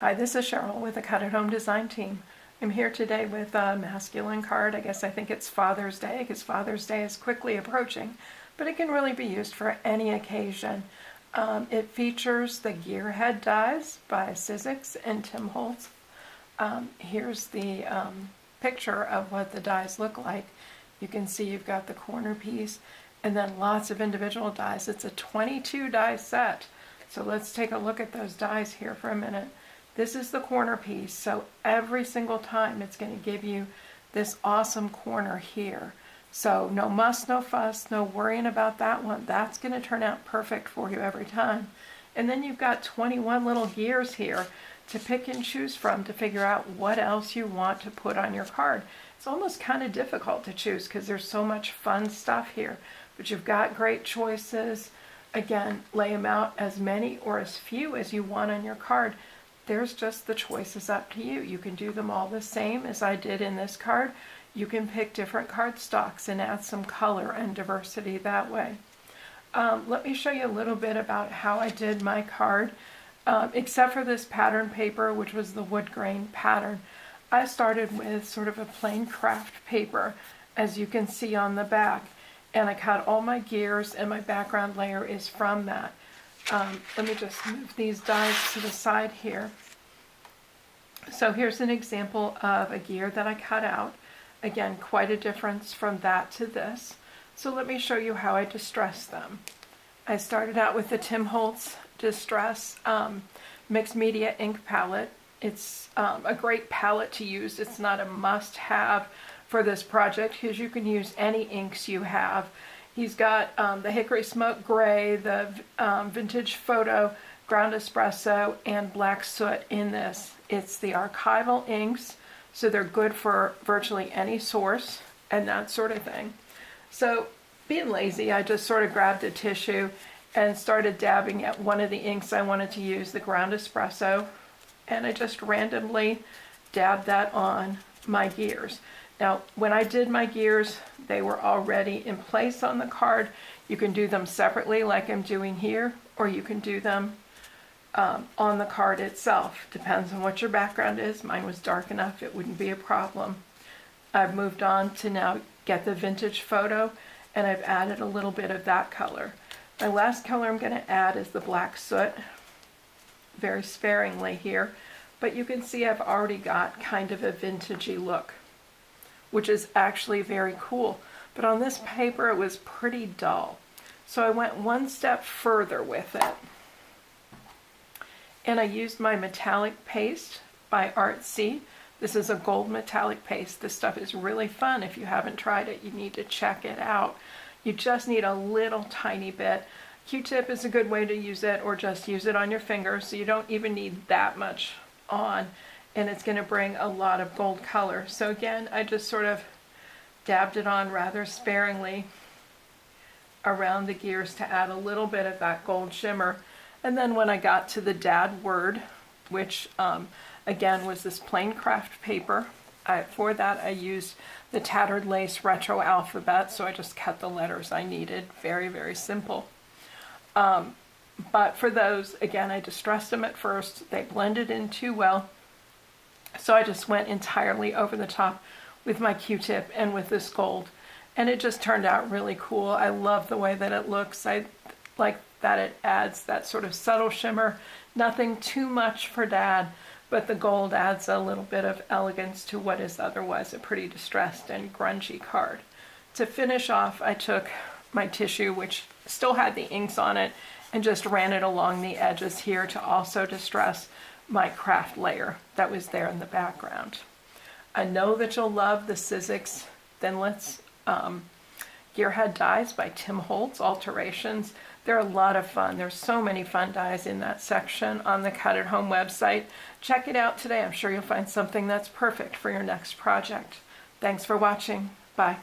Hi, this is Cheryl with the Cut at Home Design Team. I'm here today with a masculine card. I think it's Father's Day because Father's Day is quickly approaching, but it can really be used for any occasion. It features the Gearhead dies by Sizzix and Tim Holtz. Here's the picture of what the dies look like. You can see you've got the corner piece and then lots of individual dies. It's a 22 die set. So let's take a look at those dies here for a minute. This is the corner piece, so every single time it's going to give you this awesome corner here. So no muss, no fuss, no worrying about that one. That's going to turn out perfect for you every time. And then you've got 21 little gears here to pick and choose from to figure out what else you want to put on your card. It's almost kind of difficult to choose because there's so much fun stuff here, but you've got great choices. Again, lay them out as many or as few as you want on your card. There's just the choices up to you. You can do them all the same as I did in this card. You can pick different card stocks and add some color and diversity that way. Let me show you a little bit about how I did my card. Except for this pattern paper, which was the wood grain pattern, I started with sort of a plain craft paper, as you can see on the back. And I cut all my gears, and my background layer is from that. Let me just move these dies to the side here. So here's an example of a gear that I cut out. Again, quite a difference from that to this. So let me show you how I distressed them. I started out with the Tim Holtz Distress Mixed Media Ink Palette. It's a great palette to use. It's not a must-have for this project because you can use any inks you have. He's got the Hickory Smoke Gray, the Vintage Photo, Ground Espresso, and Black Soot in this. It's the archival inks, so they're good for virtually any source and that sort of thing. So being lazy, I just sort of grabbed a tissue and started dabbing at one of the inks I wanted to use, the Ground Espresso, and I just randomly dabbed that on my gears. Now, when I did my gears, they were already in place on the card. You can do them separately like I'm doing here, or you can do them on the card itself. Depends on what your background is. Mine was dark enough, it wouldn't be a problem. I've moved on to now get the Vintage Photo, and I've added a little bit of that color. My last color I'm going to add is the Black Soot, very sparingly here, but you can see I've already got kind of a vintagey look, which is actually very cool. But on this paper, it was pretty dull. So I went one step further with it. And I used my metallic paste by Artsy. This is a gold metallic paste. This stuff is really fun. If you haven't tried it, you need to check it out. You just need a little tiny bit. Q-tip is a good way to use it, or just use it on your finger, so you don't even need that much on. And it's going to bring a lot of gold color. So again, I just sort of dabbed it on rather sparingly around the gears to add a little bit of that gold shimmer. And then when I got to the dad word, which again was this plain craft paper, for that I used the Tattered Lace Retro Alphabet, so I just cut the letters I needed. Very, very simple. But for those, again, I distressed them at first. They blended in too well. So I just went entirely over the top with my Q-tip and with this gold. And it just turned out really cool. I love the way that it looks. I like that it adds that sort of subtle shimmer. Nothing too much for Dad, but the gold adds a little bit of elegance to what is otherwise a pretty distressed and grungy card. To finish off, I took my tissue, which still had the inks on it, and just ran it along the edges here to also distress my craft layer that was there in the background. I know that you'll love the Sizzix Thinlits Gearhead dies by Tim Holtz Alterations. They're a lot of fun. There's so many fun dies in that section on the Cut at Home website. Check it out today. I'm sure you'll find something that's perfect for your next project. Thanks for watching. Bye.